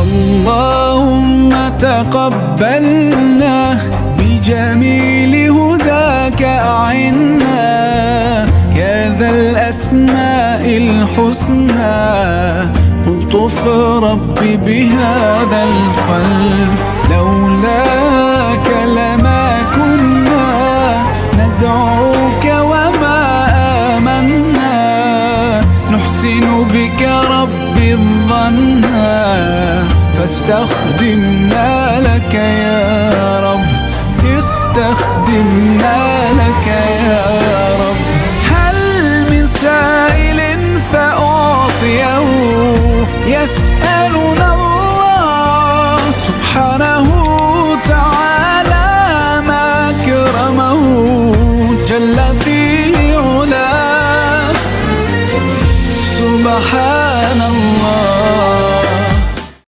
اللهم تقبلنا بجميل هداك أعنا يا ذا الأسماء الحسنى. الطف ربي بهذا القلب، لولاك لما كنا ندعوك وما آمنا. نحسن بك ربي الظنا، فاستخدمنا لك يا رب، استخدمنا لك يا رب. هل من سائل فأعطيه